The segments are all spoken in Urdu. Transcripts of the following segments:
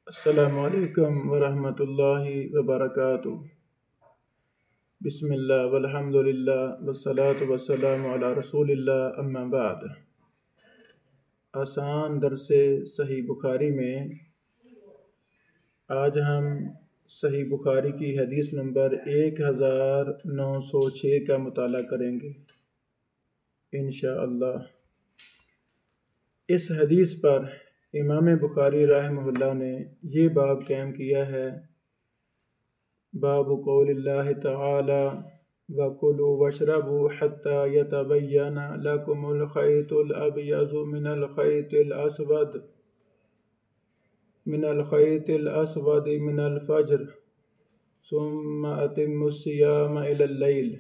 السلام علیکم ورحمۃ اللہ وبرکاتہ۔ بسم اللہ والحمد للہ والصلاة والسلام علی رسول اللہ، اما بعد۔ آسان درس صحیح بخاری میں آج ہم صحیح بخاری کی حدیث نمبر 1906 کا مطالعہ کریں گے انشاءاللہ۔ اس حدیث پر امام بخاری رحمہ اللہ نے یہ باب قائم کیا ہے، باب قول اللہ تعالی وَكُلُوا وَاشْرَبُوا حَتَّى يَتَبَيَّنَ لَكُمُ الْخَيْطُ الْأَبْيَضُ مِنَ الْخَيْطِ مِنَ الْفَجْرِ ثُمَّ أَتِمُّوا الصِّيَامَ إِلَى اللَّيْلِ۔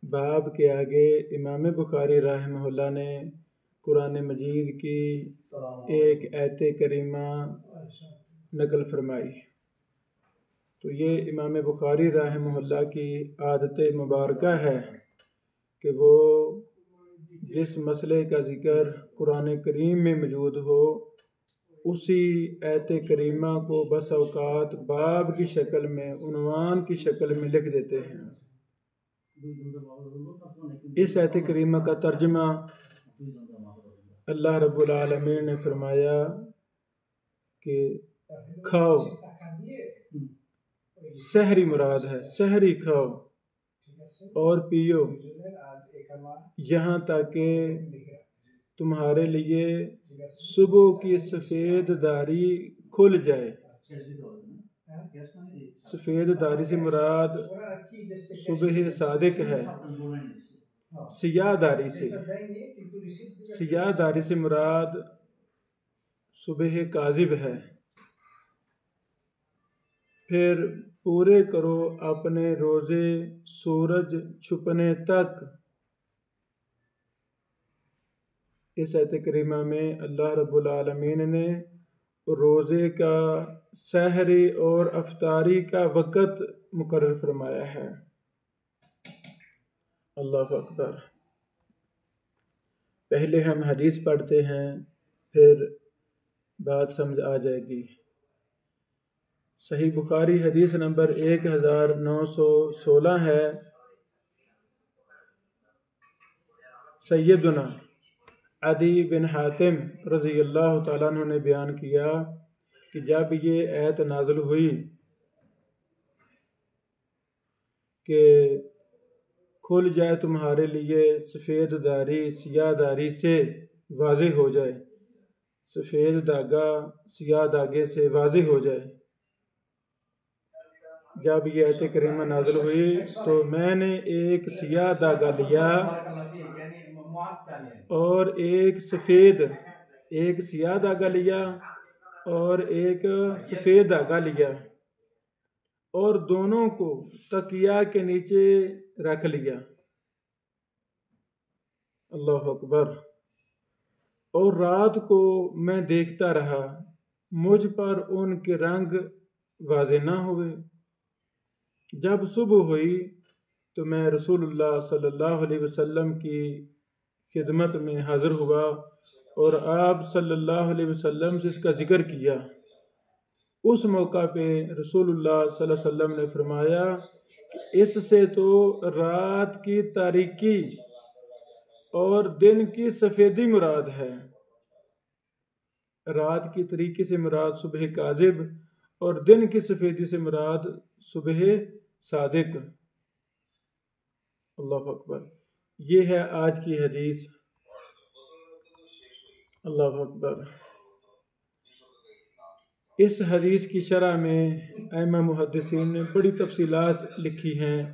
باب کے آگے امام بخاری رحمہ اللہ نے قرآن مجید کی ایک آیت کریمہ نقل فرمائی۔ تو یہ امام بخاری رحمہ اللہ کی عادت مبارکہ ہے کہ وہ جس مسئلے کا ذکر قرآن کریم میں موجود ہو اسی آیت کریمہ کو بس اوقات باب کی شکل میں، عنوان کی شکل میں لکھ دیتے ہیں۔ اس آیت کریمہ کا ترجمہ اللہ رب العالمین نے فرمایا کہ کھاؤ، سحری مراد ہے، سحری کھاؤ اور پیو یہاں تک کہ تمہارے لیے صبح کی سفید داری کھل جائے۔ سفید داری سے مراد صبح صادق ہے، سیاہ داری سے مراد صبح کاذب ہے۔ پھر پورے کرو اپنے روزے سورج چھپنے تک۔ اس آیت کریمہ میں اللہ رب العالمین نے روزے کا سحری اور افطاری کا وقت مقرر فرمایا ہے۔ اللہ اکبر۔ پہلے ہم حدیث پڑھتے ہیں، پھر بات سمجھ آ جائے گی۔ صحیح بخاری حدیث نمبر 1916 ہے۔ سیدنا عدی بن حاتم رضی اللہ تعالیٰ عنہ نے بیان کیا کہ جب یہ آیت نازل ہوئی کہ کھل جائے تمہارے لیے سفید داری سیاہ داری سے واضح ہو جائے، سفید داغا سیاہ داغے سے واضح ہو جائے، جب یہ آیت کریمہ نازل ہوئی تو میں نے ایک سیاہ داغا لیا اور ایک سیاہ داغا لیا اور ایک سفید داغا لیا اور دونوں کو تکیہ کے نیچے رکھ لیا۔ اللہ اکبر۔ اور رات کو میں دیکھتا رہا، مجھ پر ان کے رنگ واضح نہ ہوئے۔ جب صبح ہوئی تو میں رسول اللہ صلی اللہ علیہ وسلم کی خدمت میں حاضر ہوا اور آپ صلی اللہ علیہ وسلم سے اس کا ذکر کیا۔ اس موقع پہ رسول اللہ صلی اللہ علیہ وسلم نے فرمایا کہ اس سے تو رات کی تاریکی اور دن کی سفیدی مراد ہے۔ رات کی تاریکی سے مراد صبح کاذب اور دن کی سفیدی سے مراد صبح صادق۔ اللہ اکبر۔ یہ ہے آج کی حدیث۔ اللہ اکبر۔ اس حدیث کی شرح میں ائمہ محدثین نے بڑی تفصیلات لکھی ہیں۔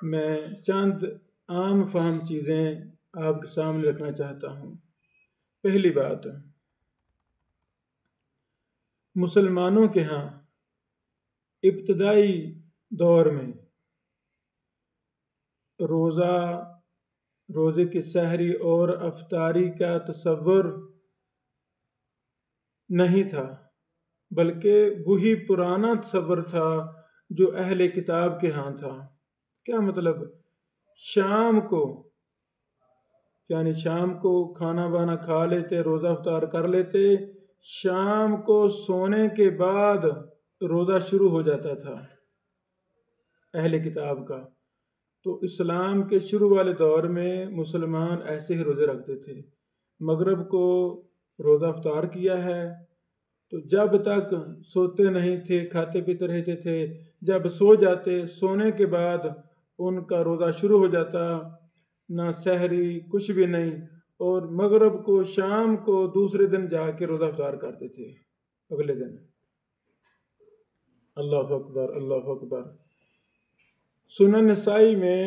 میں چند عام فہم چیزیں آپ کے سامنے رکھنا چاہتا ہوں۔ پہلی بات، مسلمانوں کے ہاں ابتدائی دور میں روزے کی سحری اور افطاری کا تصور نہیں تھا، بلکہ وہی پرانا تصور تھا جو اہل کتاب کے ہاں تھا۔ کیا مطلب؟ شام کو یعنی شام کو کھانا وانا کھا لیتے، روزہ افطار کر لیتے، شام کو سونے کے بعد روزہ شروع ہو جاتا تھا اہل کتاب کا۔ تو اسلام کے شروع والے دور میں مسلمان ایسے ہی روزے رکھتے تھے۔ مغرب کو روزہ افطار کیا ہے تو جب تک سوتے نہیں تھے کھاتے پیتے رہتے تھے، جب سو جاتے سونے کے بعد ان کا روزہ شروع ہو جاتا، نہ سحری کچھ بھی نہیں، اور مغرب کو شام کو دوسرے دن جا کے روزہ افطار کرتے تھے اگلے دن۔ اللہ اکبر اللہ اکبر۔ سنن نسائی میں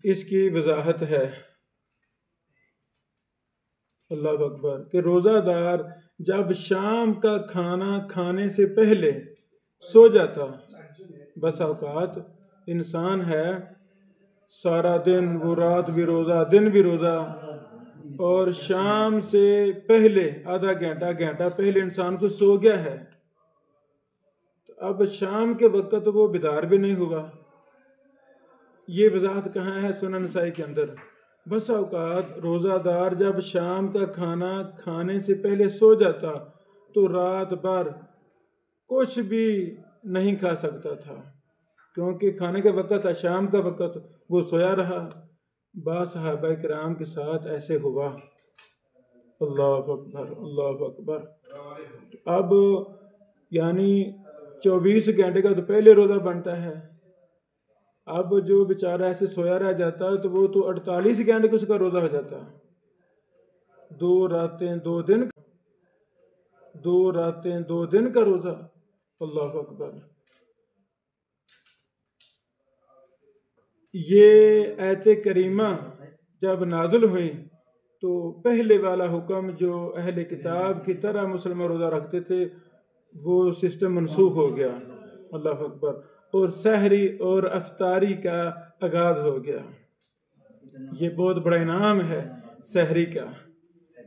اس کی وضاحت ہے، اللہ اکبر، کہ روزہ دار جب شام کا کھانا کھانے سے پہلے سو جاتا، بس اوقات انسان ہے سارا دن، وہ رات بھی روزہ دن بھی روزہ، اور شام سے پہلے آدھا گھنٹہ پہلے انسان کو سو گیا ہے، تو اب شام کے وقت وہ بیدار بھی نہیں ہوا۔ یہ وضاحت کہاں ہے؟ سنن نسائی کے اندر۔ بس اوقات روزہ دار جب شام کا کھانا کھانے سے پہلے سو جاتا تو رات بھر کچھ بھی نہیں کھا سکتا تھا، کیونکہ کھانے کا وقت تھا، شام کا وقت، وہ سویا رہا۔ بعض صحابہ کرام کے ساتھ ایسے ہوا۔ اللہ اکبر اللہ اکبر۔ اب یعنی 24 گھنٹے کا تو پہلے روزہ بنتا ہے، اب جو بیچارہ ایسے سویا رہ جاتا تو وہ تو 48 گھنٹے کا اس کا روزہ ہو جاتا، 2 راتیں 2 دن، 2 راتیں 2 دن کا روزہ۔ اللہ اکبر۔ یہ آیت کریمہ جب نازل ہوئی تو پہلے والا حکم جو اہل کتاب کی طرح مسلمان روزہ رکھتے تھے وہ سسٹم منسوخ ہو گیا۔ اللہ اکبر۔ اور سحری اور افطاری کا آغاز ہو گیا۔ یہ بہت بڑا انعام ہے سحری کا،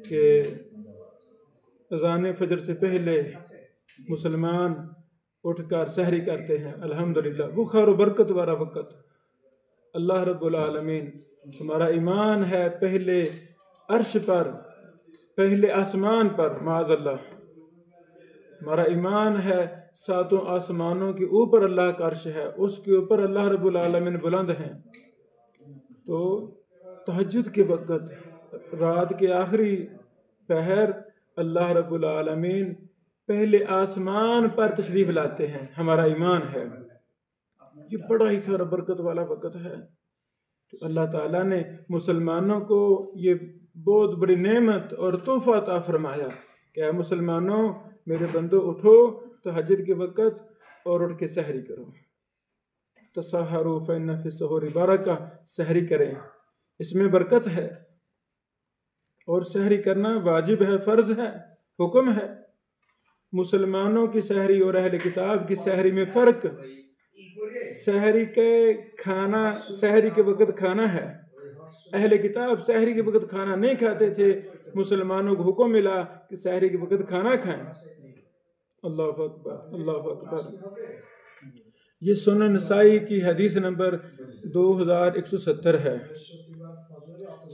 کہ اذان فجر سے پہلے مسلمان اٹھ کر سحری کرتے ہیں۔ الحمدللہ، وہ خیر و برکت والا وقت۔ اللہ رب العالمین، ہمارا ایمان ہے پہلے عرش پر، پہلے آسمان پر، معاذ اللہ، ہمارا ایمان ہے 7 آسمانوں کے اوپر اللہ کا عرش ہے، اس کے اوپر اللہ رب العالمین بلند ہیں۔ تو تہجد کے وقت، رات کے آخری پہر، اللہ رب العالمین پہلے آسمان پر تشریف لاتے ہیں، ہمارا ایمان ہے۔ یہ بڑا ہی خیر و برکت والا وقت ہے۔ تو اللہ تعالیٰ نے مسلمانوں کو یہ بہت بڑی نعمت اور تحفہ عطا فرمایا کہ اے مسلمانوں، میرے بندو اٹھو تہجد کے وقت اور اٹھ کے سحری کرو۔ تسحروا فإن فی السحور برکہ، سحری کریں، اس میں برکت ہے، اور سحری کرنا واجب ہے، فرض ہے، حکم ہے۔ مسلمانوں کی سحری اور اہل کتاب کی سحری میں فرق، سحری کے وقت کھانا ہے، اہل کتاب سحری کے وقت کھانا نہیں کھاتے تھے، مسلمانوں کو حکم ملا کہ سحری کے وقت کھانا کھائیں۔ اللہ اکبر اللہ اکبر۔ یہ سنن نسائی کی حدیث نمبر 2170 ہے۔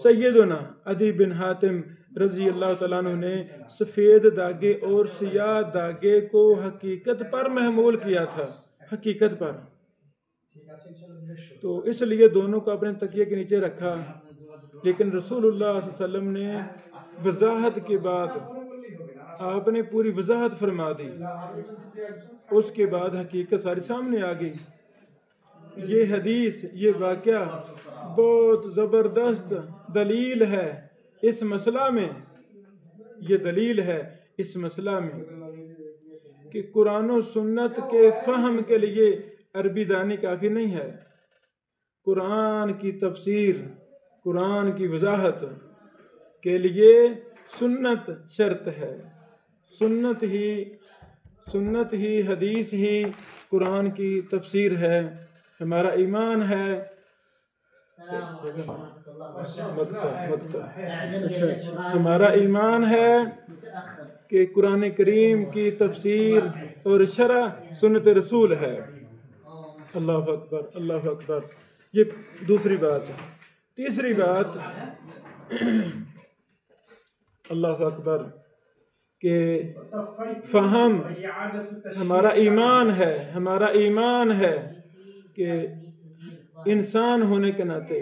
سیدنا عدی بن حاتم رضی اللہ تعالیٰ عنہ نے سفید داغے اور سیاہ داغے کو حقیقت پر محمول کیا تھا، حقیقت پر، تو اس لیے دونوں کو اپنے تکیے کے نیچے رکھا، لیکن رسول اللہ صلی اللہ علیہ وسلم نے وضاحت کے بعد آپ نے پوری وضاحت فرما دی، اس کے بعد حقیقت ساری سامنے آ گئی۔ یہ حدیث، یہ واقعہ بہت زبردست دلیل ہے اس مسئلہ میں، یہ دلیل ہے اس مسئلہ میں کہ قرآن و سنت کے فہم کے لیے عربی دانی کافی نہیں ہے، قرآن کی تفسیر، قرآن کی وضاحت کے لیے سنت شرط ہے، سنت ہی حدیث ہی قرآن کی تفسیر ہے۔ ہمارا ایمان ہے، ہمارا ایمان ہے کہ قرآن کریم کی تفسیر اور شرح سنت رسول ہے۔ اللہ اکبر اللہ اکبر۔ یہ دوسری بات ہے۔ تیسری بات اللہ اکبر کہ فہم ہمارا ایمان ہے کہ انسان ہونے کے ناطے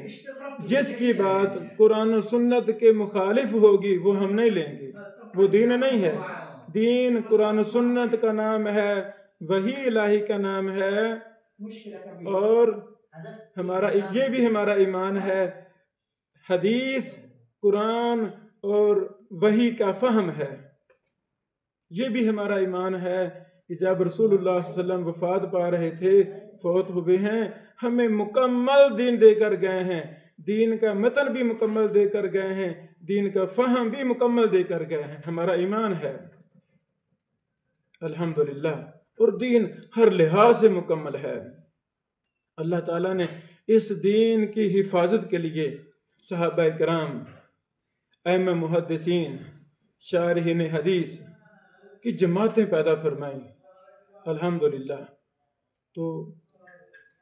جس کی بات قرآن و سنت کے مخالف ہوگی وہ ہم نہیں لیں گے، وہ دین نہیں ہے۔ دین قرآن و سنت کا نام ہے، وحی الہی کا نام ہے، اور یہ بھی ہمارا ایمان ہے، حدیث، قرآن اور وحی کا فہم ہے۔ یہ بھی ہمارا ایمان ہے کہ جب رسول اللہ صلی اللہ علیہ وسلم وفات پا رہے تھے، فوت ہوئے ہیں، ہمیں مکمل دین دے کر گئے ہیں، دین کا متن بھی مکمل دے کر گئے ہیں، دین کا فہم بھی مکمل دے کر گئے ہیں، ہمارا ایمان ہے الحمدللہ، اور دین ہر لحاظ سے مکمل ہے۔ اللہ تعالیٰ نے اس دین کی حفاظت کے لیے صحابہ کرام، ائمہ محدثین، شارحین حدیث کی جماعتیں پیدا فرمائیں الحمدللہ۔ تو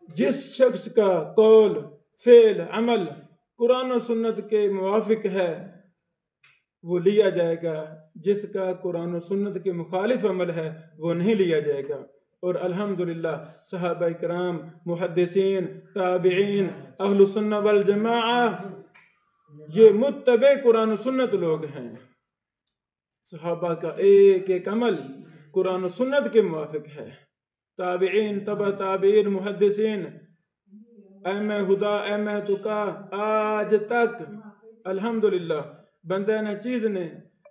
جس شخص کا قول، فعل، عمل قرآن و سنت کے موافق ہے وہ لیا جائے گا، جس کا قرآن و سنت کے مخالف عمل ہے وہ نہیں لیا جائے گا۔ اور الحمدللہ صحابہ کرام، محدثین، تابعین، اہل سنہ والجماعہ یہ متبع قرآن و سنت لوگ ہیں۔ صحابہ کا ایک ایک عمل قرآن و سنت کے موافق ہے۔ تابعین، تبع تابعین، محدثین، ائمہ ہدا، ائمہ تقا، آج تک الحمدللہ بندہ نہ چیز نے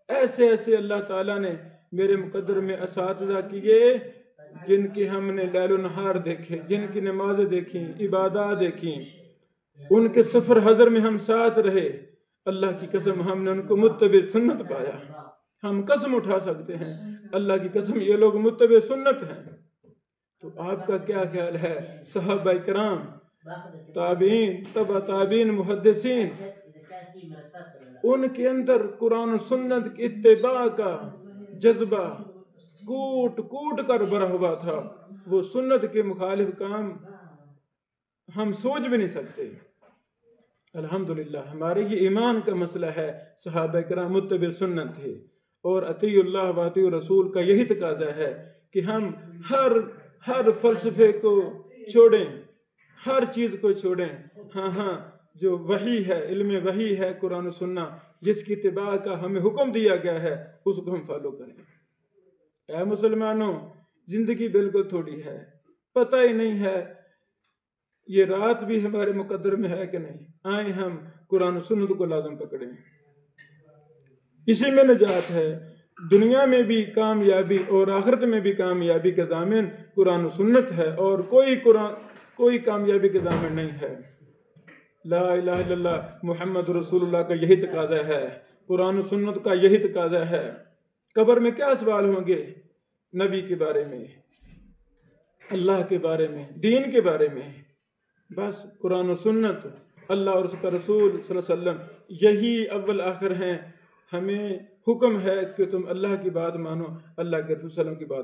ایسے ایسے اللہ تعالیٰ نے میرے مقدر میں اساتذہ کیے جن کی ہم نے لیل و نہار دیکھے، جن کی نمازیں دیکھیں، عبادات دیکھیں، ان کے سفر حضر میں ہم ساتھ رہے، اللہ کی قسم ہم نے ان کو متبع سنت پایا۔ ہم قسم اٹھا سکتے ہیں اللہ کی قسم یہ لوگ متبع سنت ہیں۔ تو آپ کا کیا خیال ہے؟ صحابہ کرام، تابعین، تبع تابعین، محدثین، ان کے اندر قرآن و سنت کی اتباع کا جذبہ کوٹ کوٹ کر بھرا ہوا تھا، وہ سنت کے مخالف کام ہم سوچ بھی نہیں سکتے۔ الحمدللہ ہمارے یہ ایمان کا مسئلہ ہے، صحابہ کرام متبع سنت تھے، اور اطیع اللہ و اطیع رسول کا یہی تقاضا ہے کہ ہم ہر فلسفے کو چھوڑیں، ہر چیز کو چھوڑیں، ہاں جو وحی ہے، علم وحی ہے، قرآن و سنت جس کی اتباع کا ہمیں حکم دیا گیا ہے اس کو ہم فالو کریں۔ اے مسلمانوں، زندگی بالکل تھوڑی ہے، پتہ ہی نہیں ہے یہ رات بھی ہمارے مقدر میں ہے کہ نہیں، آئیں ہم قرآن و سنت کو لازم پکڑیں، اسی میں نجات ہے، دنیا میں بھی کامیابی اور آخرت میں بھی کامیابی کا ضامن قرآن و سنت ہے، اور کوئی کامیابی کا ضامن نہیں ہے۔ لا الہ الا اللہ محمد رسول اللہ کا یہی تقاضا ہے، قرآن و سنت کا یہی تقاضا ہے۔ قبر میں کیا سوال ہوں گے؟ نبی کے بارے میں، اللہ کے بارے میں، دین کے بارے میں، بس قرآن و سنت، اللہ اور اس کا رسول صلی اللہ علیہ وسلم یہی اول آخر ہیں۔ ہمیں حکم ہے کہ تم اللہ کی بات مانو، اللہ کے رسول صلی اللہ علیہ وسلم کی بات